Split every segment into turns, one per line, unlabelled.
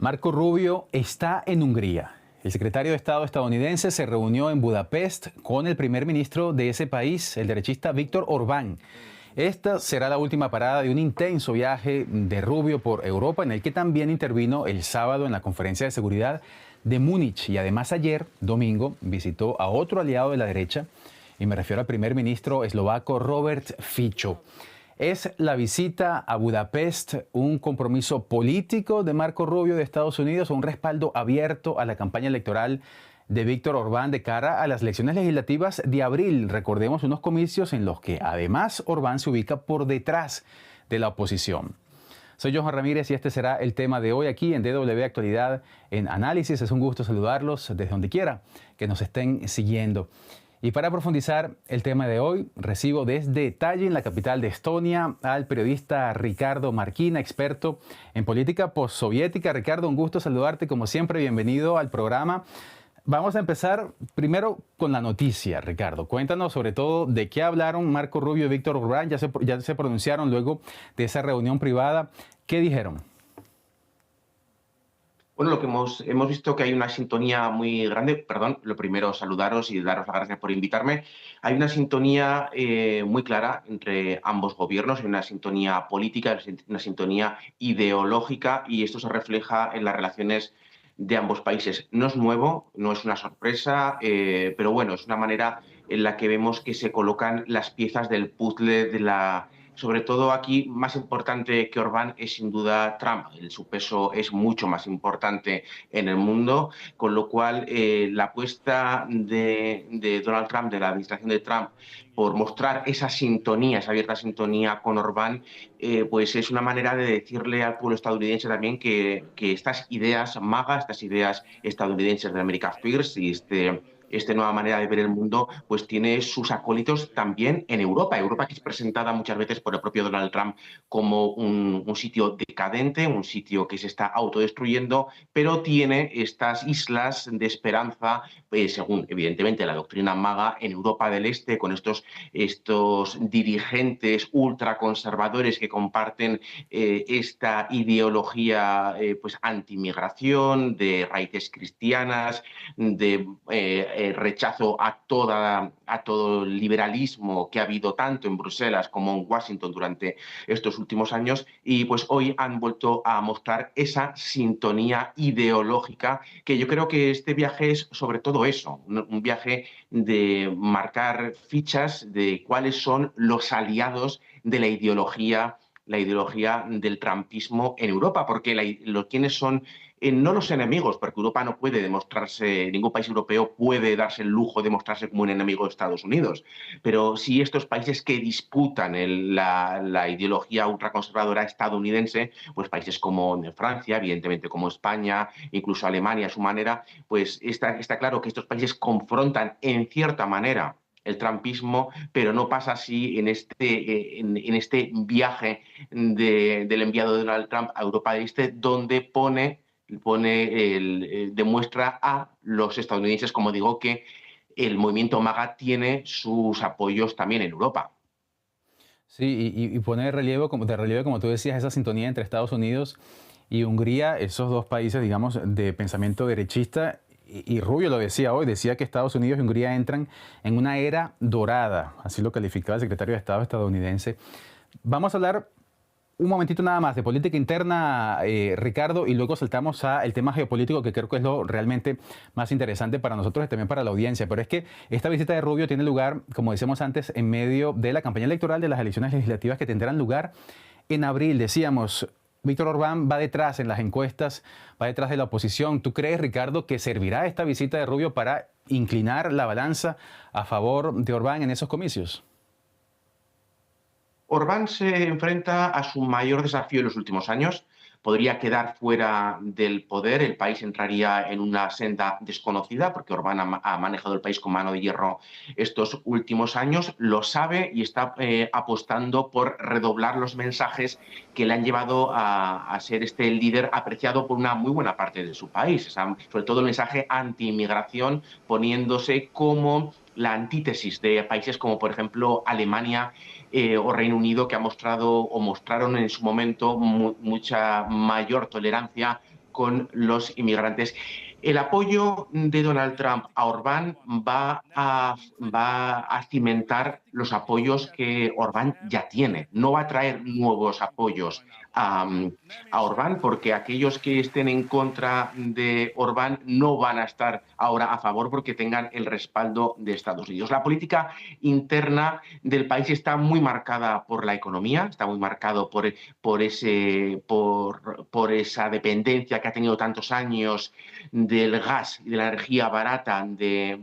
Marco Rubio está en Hungría. El secretario de Estado estadounidense se reunió en Budapest con el primer ministro de ese país, el derechista Viktor Orbán. Esta será la última parada de un intenso viaje de Rubio por Europa, en el que también intervino el sábado en la conferencia de seguridad de Múnich. Y además ayer, domingo, visitó a otro aliado de la derecha, y me refiero al primer ministro eslovaco Robert Fico. ¿Es la visita a Budapest un compromiso político de Marco Rubio de Estados Unidos o un respaldo abierto a la campaña electoral de Viktor Orbán de cara a las elecciones legislativas de abril? Recordemos, unos comicios en los que además Orbán se ubica por detrás de la oposición. Soy Johan Ramírez y este será el tema de hoy aquí en DW Actualidad en Análisis. Es un gusto saludarlos desde donde quiera que nos estén siguiendo. Y para profundizar el tema de hoy, recibo desde Tallin, la capital de Estonia, al periodista Ricardo Marquina, experto en política postsoviética. Ricardo, un gusto saludarte, como siempre, bienvenido al programa. Vamos a empezar primero con la noticia, Ricardo. Cuéntanos sobre todo de qué hablaron Marco Rubio y Viktor Orbán. Ya se pronunciaron luego de esa reunión privada. ¿Qué dijeron?
Bueno, lo que hemos visto que hay una sintonía muy grande. Perdón, lo primero, saludaros y daros las gracias por invitarme. Hay una sintonía muy clara entre ambos gobiernos, hay una sintonía política, una sintonía ideológica, y esto se refleja en las relaciones de ambos países. No es nuevo, no es una sorpresa, pero bueno, es una manera en la que vemos que se colocan las piezas del puzzle de la... Sobre todo aquí, más importante que Orbán es sin duda Trump. Su peso es mucho más importante en el mundo, con lo cual la apuesta de Donald Trump, de la administración de Trump, por mostrar esa sintonía, esa abierta sintonía con Orbán, pues es una manera de decirle al pueblo estadounidense también que estas ideas magas, estas ideas estadounidenses de America First y esta nueva manera de ver el mundo, pues tiene sus acólitos también en Europa. Europa, que es presentada muchas veces por el propio Donald Trump como un sitio decadente, un sitio que se está autodestruyendo, pero tiene estas islas de esperanza, según evidentemente la doctrina maga, en Europa del Este, con estos dirigentes ultraconservadores que comparten esta ideología pues antimigración, de raíces cristianas, de rechazo a todo el liberalismo que ha habido tanto en Bruselas como en Washington durante estos últimos años, y pues hoy han vuelto a mostrar esa sintonía ideológica, que yo creo que este viaje es sobre todo eso, un viaje de marcar fichas de cuáles son los aliados de la ideología del trumpismo en Europa, porque quienes son no los enemigos, porque Europa no puede demostrarse, ningún país europeo puede darse el lujo de mostrarse como un enemigo de Estados Unidos, pero sí estos países que disputan la ideología ultraconservadora estadounidense, pues países como Francia, evidentemente como España, incluso Alemania a su manera, pues está claro que estos países confrontan en cierta manera el trumpismo, pero no pasa así en este viaje del enviado de Donald Trump a Europa del Este, donde demuestra a los estadounidenses, como digo, que el movimiento MAGA tiene sus apoyos también en Europa.
Sí, y pone de relieve, como tú decías, esa sintonía entre Estados Unidos y Hungría, esos dos países, digamos, de pensamiento derechista. Y Rubio lo decía hoy, decía que Estados Unidos y Hungría entran en una era dorada, así lo calificaba el secretario de Estado estadounidense. Vamos a hablar un momentito nada más de política interna, Ricardo, y luego saltamos al tema geopolítico, que creo que es lo realmente más interesante para nosotros y también para la audiencia. Pero es que esta visita de Rubio tiene lugar, como decíamos antes, en medio de la campaña electoral de las elecciones legislativas que tendrán lugar en abril. Decíamos, Viktor Orbán va detrás en las encuestas, va detrás de la oposición. ¿Tú crees, Ricardo, que servirá esta visita de Rubio para inclinar la balanza a favor de Orbán en esos comicios?
Orbán se enfrenta a su mayor desafío en los últimos años. Podría quedar fuera del poder, el país entraría en una senda desconocida, porque Orbán ha manejado el país con mano de hierro estos últimos años, lo sabe y está apostando por redoblar los mensajes que le han llevado a ser este líder apreciado por una muy buena parte de su país. O sea, sobre todo el mensaje anti-inmigración, poniéndose como la antítesis de países como, por ejemplo, Alemania o Reino Unido, que ha mostrado o mostraron en su momento mucha mayor tolerancia con los inmigrantes. El apoyo de Donald Trump a Orbán va a cimentar los apoyos que Orbán ya tiene. No va a traer nuevos apoyos a, a Orbán, porque aquellos que estén en contra de Orbán no van a estar ahora a favor porque tengan el respaldo de Estados Unidos. La política interna del país está muy marcada por la economía, está muy marcado por esa dependencia que ha tenido tantos años del gas y de la energía barata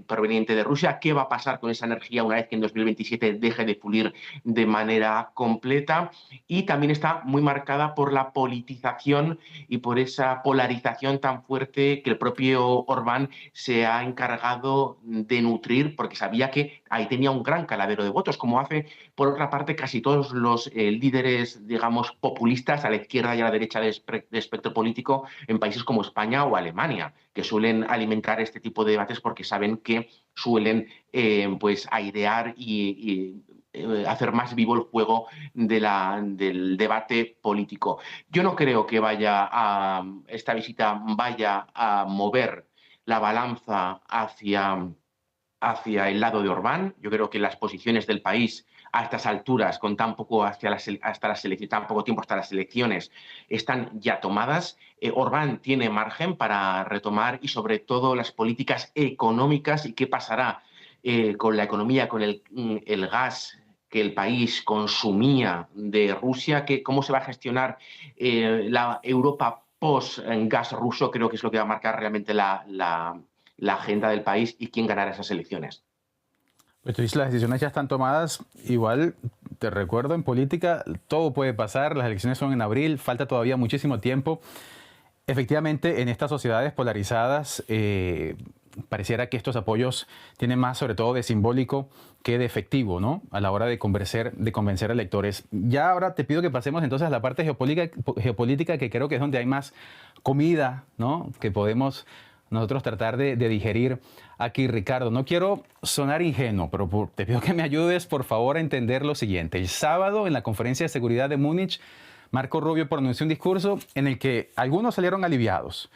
proveniente de Rusia. ¿Qué va a pasar con esa energía una vez que en 2027 deje de fluir de manera completa? Y también está muy marcada por la politización y por esa polarización tan fuerte que el propio Orbán se ha encargado de nutrir, porque sabía que ahí tenía un gran caladero de votos, como hace, por otra parte, casi todos los líderes, digamos, populistas a la izquierda y a la derecha del espectro político en países como España o Alemania, que suelen alimentar este tipo de debates porque saben que suelen pues airear y hacer más vivo el juego del debate político. Yo no creo que esta visita vaya a mover la balanza hacia el lado de Orbán. Yo creo que las posiciones del país a estas alturas, con tan poco tan poco tiempo hasta las elecciones, están ya tomadas. Orbán tiene margen para retomar, y sobre todo las políticas económicas y qué pasará con la economía, con el gas que el país consumía de Rusia, cómo se va a gestionar la Europa post-gas ruso. Creo que es lo que va a marcar realmente la agenda del país y quién ganará esas elecciones.
Pues tú dices, las decisiones ya están tomadas. Igual, te recuerdo, en política todo puede pasar. Las elecciones son en abril, falta todavía muchísimo tiempo. Efectivamente, en estas sociedades polarizadas, pareciera que estos apoyos tienen más, sobre todo, de simbólico que de efectivo, ¿no? A la hora de convencer a electores. Ya ahora te pido que pasemos entonces a la parte geopolítica, que creo que es donde hay más comida, ¿no? Que podemos nosotros tratar de digerir aquí, Ricardo. No quiero sonar ingenuo, pero te pido que me ayudes, por favor, a entender lo siguiente. El sábado, en la Conferencia de Seguridad de Múnich, Marco Rubio pronunció un discurso en el que algunos salieron aliviados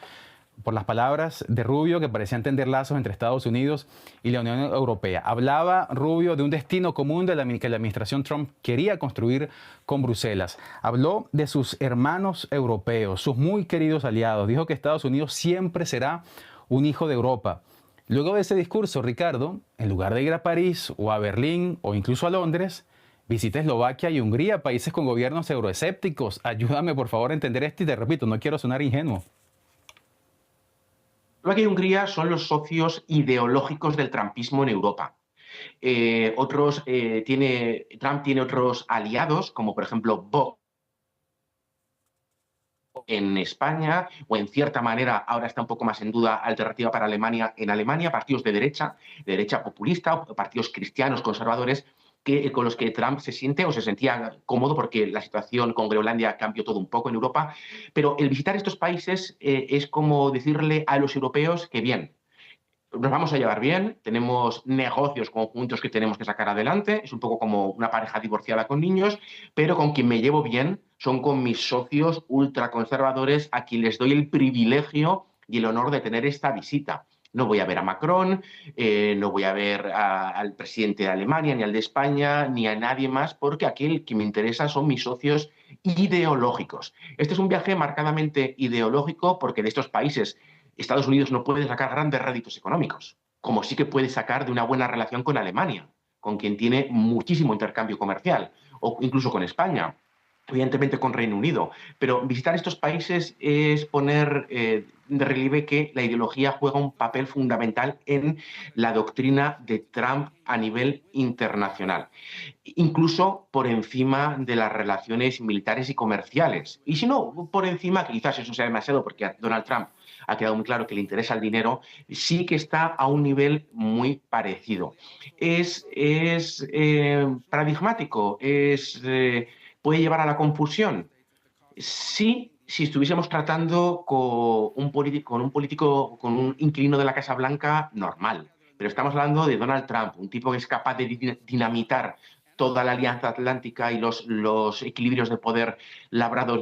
por las palabras de Rubio, que parecían tender lazos entre Estados Unidos y la Unión Europea. Hablaba Rubio de un destino común que la administración Trump quería construir con Bruselas. Habló de sus hermanos europeos, sus muy queridos aliados. Dijo que Estados Unidos siempre será un hijo de Europa. Luego de ese discurso, Ricardo, en lugar de ir a París o a Berlín o incluso a Londres, visita Eslovaquia y Hungría, países con gobiernos euroescépticos. Ayúdame, por favor, a entender esto y te repito, no quiero sonar ingenuo.
Eslovaquia y Hungría son los socios ideológicos del trumpismo en Europa. Trump tiene otros aliados, como por ejemplo Vox en España, o en cierta manera ahora está un poco más en duda Alternativa para Alemania en Alemania, partidos de derecha populista, o partidos cristianos conservadores, con los que Trump se siente o se sentía cómodo, porque la situación con Groenlandia cambió todo un poco en Europa. Pero el visitar estos países es como decirle a los europeos que bien, nos vamos a llevar bien, tenemos negocios conjuntos que tenemos que sacar adelante, es un poco como una pareja divorciada con niños, pero con quien me llevo bien son con mis socios ultraconservadores, a quien les doy el privilegio y el honor de tener esta visita. No voy a ver a Macron, no voy a ver al presidente de Alemania, ni al de España, ni a nadie más, porque aquel que me interesa son mis socios ideológicos. Este es un viaje marcadamente ideológico, porque de estos países Estados Unidos no puede sacar grandes réditos económicos, como sí que puede sacar de una buena relación con Alemania, con quien tiene muchísimo intercambio comercial, o incluso con España, evidentemente con Reino Unido. Pero visitar estos países es poner de relieve que la ideología juega un papel fundamental en la doctrina de Trump a nivel internacional, incluso por encima de las relaciones militares y comerciales. Y si no, por encima, que quizás eso sea demasiado, porque a Donald Trump ha quedado muy claro que le interesa el dinero, sí que está a un nivel muy parecido. Es paradigmático, puede llevar a la confusión. Sí, si estuviésemos tratando con un inquilino de la Casa Blanca normal. Pero estamos hablando de Donald Trump, un tipo que es capaz de dinamitar toda la Alianza Atlántica y los equilibrios de poder labrados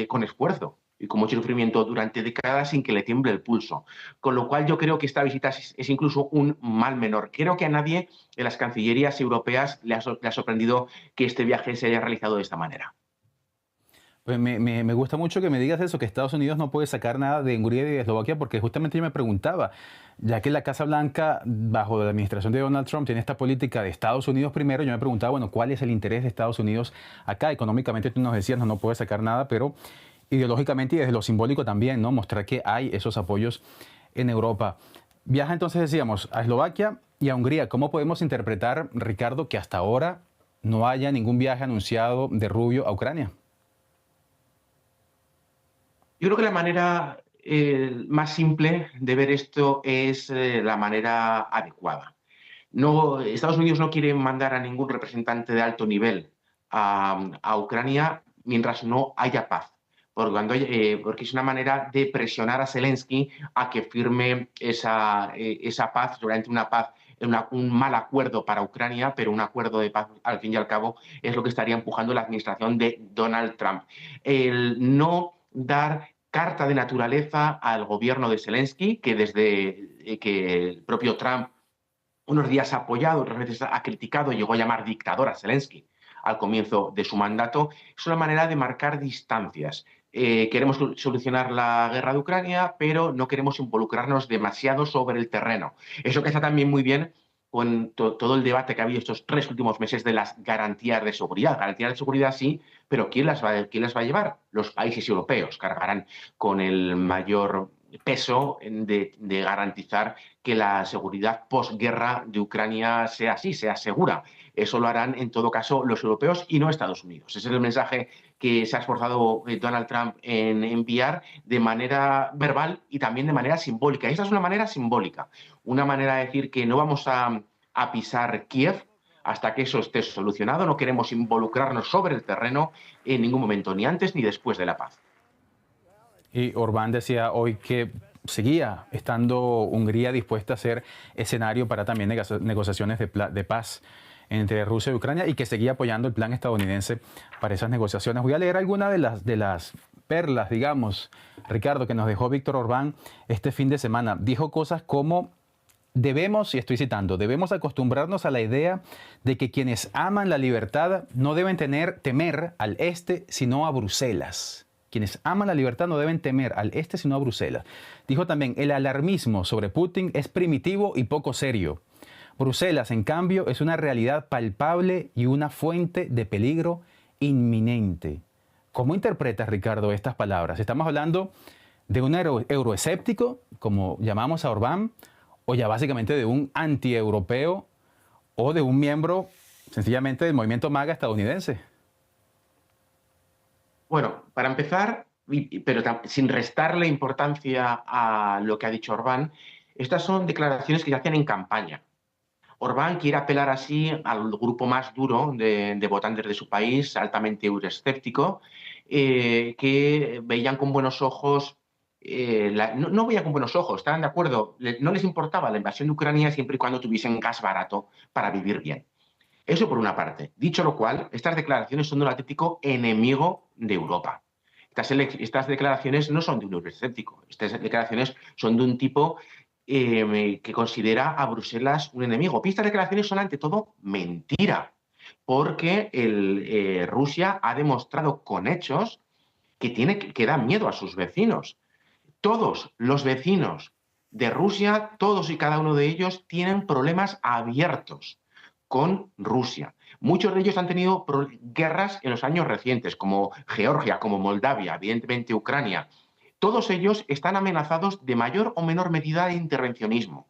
con esfuerzo y con mucho sufrimiento durante décadas sin que le tiemble el pulso. Con lo cual yo creo que esta visita es incluso un mal menor. Creo que a nadie en las cancillerías europeas le ha sorprendido que este viaje se haya realizado de esta manera.
Pues me gusta mucho que me digas eso, que Estados Unidos no puede sacar nada de Hungría y de Eslovaquia, porque justamente yo me preguntaba, ya que la Casa Blanca, bajo la administración de Donald Trump, tiene esta política de Estados Unidos primero, yo me preguntaba, bueno, ¿cuál es el interés de Estados Unidos acá? Económicamente tú nos decías, no puede sacar nada, pero ideológicamente y desde lo simbólico también, ¿no? Mostrar que hay esos apoyos en Europa. Viaja entonces, decíamos, a Eslovaquia y a Hungría. ¿Cómo podemos interpretar, Ricardo, que hasta ahora no haya ningún viaje anunciado de Rubio a Ucrania?
Yo creo que la manera más simple de ver esto es la manera adecuada. No, Estados Unidos no quiere mandar a ningún representante de alto nivel a Ucrania mientras no haya paz. Porque es una manera de presionar a Zelensky a que firme esa paz, seguramente una paz, un mal acuerdo para Ucrania, pero un acuerdo de paz, al fin y al cabo, es lo que estaría empujando la administración de Donald Trump. El no dar carta de naturaleza al gobierno de Zelensky, que desde que el propio Trump unos días ha apoyado, otras veces ha criticado, llegó a llamar dictador a Zelensky al comienzo de su mandato, es una manera de marcar distancias. Queremos solucionar la guerra de Ucrania, pero no queremos involucrarnos demasiado sobre el terreno. Eso que está también muy bien con todo el debate que ha habido estos 3 últimos meses de las garantías de seguridad. Garantías de seguridad sí, pero quién las va a llevar? Los países europeos cargarán con el mayor peso de garantizar que la seguridad posguerra de Ucrania sea así, sea segura. Eso lo harán, en todo caso, los europeos y no Estados Unidos. Ese es el mensaje que se ha esforzado Donald Trump en enviar de manera verbal y también de manera simbólica. Esta es una manera simbólica, una manera de decir que no vamos a pisar Kiev hasta que eso esté solucionado. No queremos involucrarnos sobre el terreno en ningún momento, ni antes ni después de la paz.
Y Orbán decía hoy que seguía estando Hungría dispuesta a ser escenario para también negociaciones de paz entre Rusia y Ucrania y que seguía apoyando el plan estadounidense para esas negociaciones. Voy a leer algunas de las perlas, digamos, Ricardo, que nos dejó Víctor Orbán este fin de semana. Dijo cosas como: debemos, y estoy citando, debemos acostumbrarnos a la idea de que quienes aman la libertad no deben temer al este, sino a Bruselas. Quienes aman la libertad no deben temer al este, sino a Bruselas. Dijo también, el alarmismo sobre Putin es primitivo y poco serio. Bruselas, en cambio, es una realidad palpable y una fuente de peligro inminente. ¿Cómo interpretas, Ricardo, estas palabras? ¿Estamos hablando de un euroescéptico, como llamamos a Orbán, o ya básicamente de un antieuropeo o de un miembro sencillamente del movimiento MAGA estadounidense?
Bueno, para empezar, pero sin restarle importancia a lo que ha dicho Orbán, estas son declaraciones que se hacen en campaña. Orbán quiere apelar así al grupo más duro de votantes de su país, altamente euroescéptico, que veían con buenos ojos, no veían con buenos ojos, estaban de acuerdo, no les importaba la invasión de Ucrania siempre y cuando tuviesen gas barato para vivir bien. Eso por una parte. Dicho lo cual, estas declaraciones son de un auténtico enemigo de Europa. Estas declaraciones no son de un euroescéptico, estas declaraciones son de un tipo que considera a Bruselas un enemigo. Y estas declaraciones son ante todo mentira, porque Rusia ha demostrado con hechos que da miedo a sus vecinos. Todos los vecinos de Rusia, todos y cada uno de ellos, tienen problemas abiertos con Rusia. Muchos de ellos han tenido guerras en los años recientes, como Georgia, como Moldavia, evidentemente Ucrania. Todos ellos están amenazados de mayor o menor medida de intervencionismo.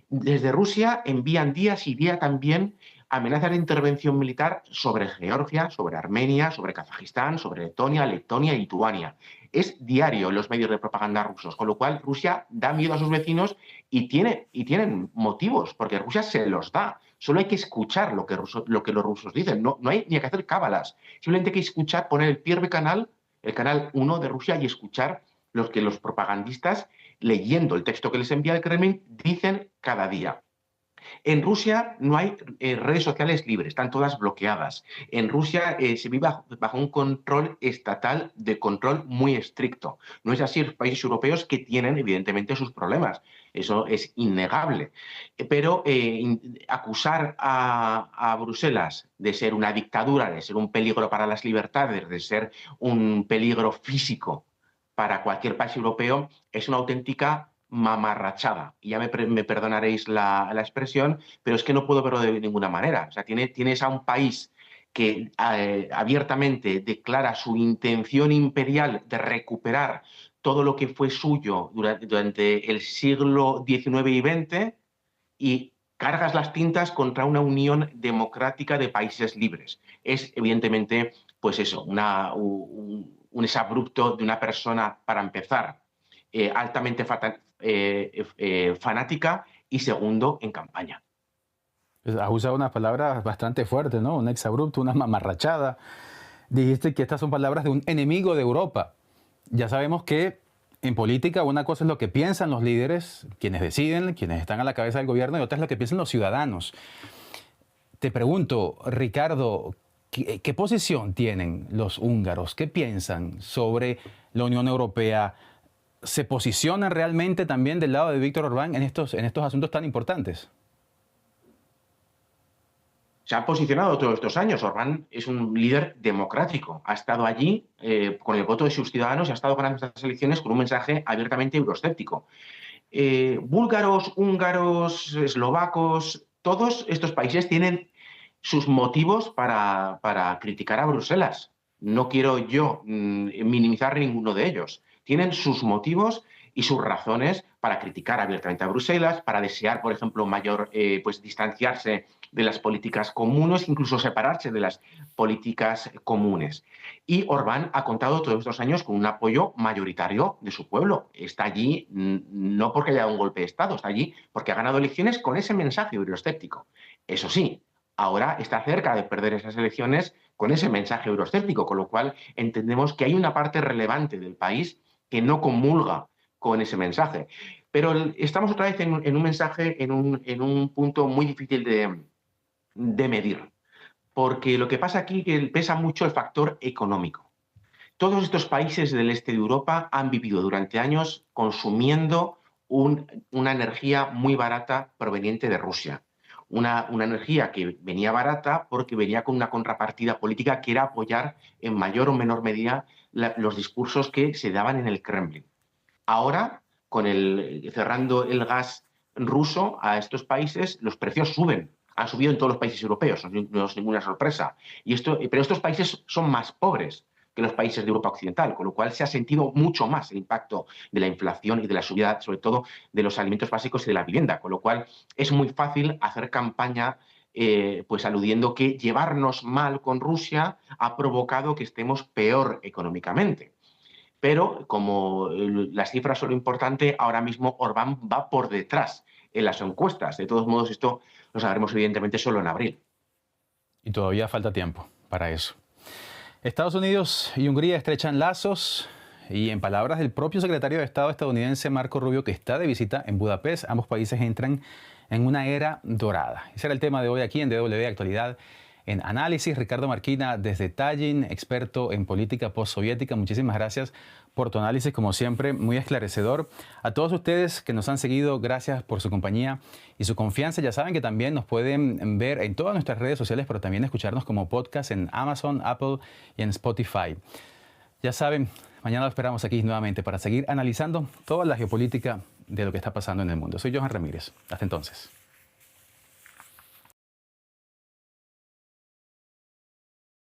Desde Rusia envían día sí día también amenazas de intervención militar sobre Georgia, sobre Armenia, sobre Kazajistán, sobre Letonia y Lituania. Es diario en los medios de propaganda rusos, con lo cual Rusia da miedo a sus vecinos y tienen motivos, porque Rusia se los da. Solo hay que escuchar lo que los rusos dicen, no hay ni que hacer cábalas. Simplemente hay que escuchar, poner el primer canal, el canal 1 de Rusia, y escuchar lo que los propagandistas, leyendo el texto que les envía el Kremlin, dicen cada día. En Rusia no hay redes sociales libres, están todas bloqueadas. En Rusia se vive bajo un control estatal de control muy estricto. No es así en los países europeos, que tienen evidentemente sus problemas. Eso es innegable. Pero acusar a Bruselas de ser una dictadura, de ser un peligro para las libertades, de ser un peligro físico para cualquier país europeo, es una auténtica mamarrachada. Y ya me perdonaréis la expresión, pero es que no puedo verlo de ninguna manera. O sea, tienes a un país que abiertamente declara su intención imperial de recuperar todo lo que fue suyo durante el siglo XIX y XX, y cargas las tintas contra una unión democrática de países libres. Es evidentemente, pues eso, un exabrupto de una persona, para empezar, altamente fanática, y segundo, en campaña.
Pues, has usado unas palabras bastante fuertes, ¿no? Un exabrupto, una mamarrachada. Dijiste que estas son palabras de un enemigo de Europa. Ya sabemos que en política una cosa es lo que piensan los líderes, quienes deciden, quienes están a la cabeza del gobierno, y otra es lo que piensan los ciudadanos. Te pregunto, Ricardo, ¿qué posición tienen los húngaros? ¿Qué piensan sobre la Unión Europea? ¿Se posicionan realmente también del lado de Víctor Orbán en estos asuntos tan importantes?
Se ha posicionado todos estos años. Orbán es un líder democrático. Ha estado allí con el voto de sus ciudadanos y ha estado ganando estas elecciones con un mensaje abiertamente euroscéptico. Búlgaros, húngaros, eslovacos, todos estos países tienen sus motivos para criticar a Bruselas. No quiero yo minimizar ninguno de ellos. Tienen sus motivos y sus razones para criticar abiertamente a Bruselas, para desear, por ejemplo, mayor distanciarse de las políticas comunes, incluso separarse de las políticas comunes. Y Orbán ha contado todos estos años con un apoyo mayoritario de su pueblo. Está allí no porque haya dado un golpe de Estado, está allí porque ha ganado elecciones con ese mensaje euroscéptico. Eso sí, ahora está cerca de perder esas elecciones con ese mensaje euroscéptico, con lo cual entendemos que hay una parte relevante del país que no comulga con ese mensaje. Pero estamos otra vez en un mensaje, en un punto muy difícil de medir, porque lo que pasa aquí es que pesa mucho el factor económico. Todos estos países del este de Europa han vivido durante años consumiendo una energía muy barata proveniente de Rusia. Una energía que venía barata porque venía con una contrapartida política, que era apoyar en mayor o menor medida los discursos que se daban en el Kremlin. Ahora, cerrando el gas ruso a estos países, los precios suben. Han subido en todos los países europeos, no es ninguna sorpresa. Pero estos países son más pobres que los países de Europa Occidental, con lo cual se ha sentido mucho más el impacto de la inflación y de la subida, sobre todo, de los alimentos básicos y de la vivienda, con lo cual es muy fácil hacer campaña pues aludiendo que llevarnos mal con Rusia ha provocado que estemos peor económicamente. Pero como las cifras son lo importante, ahora mismo Orbán va por detrás en las encuestas. De todos modos, esto lo sabremos evidentemente solo en abril.
Y todavía falta tiempo para eso. Estados Unidos y Hungría estrechan lazos, y en palabras del propio secretario de Estado estadounidense Marco Rubio, que está de visita en Budapest, ambos países entran en una era dorada. Ese era el tema de hoy aquí en DW Actualidad en Análisis. Ricardo Marquina desde Tallinn, experto en política postsoviética. Muchísimas gracias por tu análisis, como siempre, muy esclarecedor. A todos ustedes que nos han seguido, gracias por su compañía y su confianza. Ya saben que también nos pueden ver en todas nuestras redes sociales, pero también escucharnos como podcast en Amazon, Apple y en Spotify. Ya saben, mañana lo esperamos aquí nuevamente para seguir analizando toda la geopolítica de lo que está pasando en el mundo. Soy Johan Ramírez. Hasta entonces.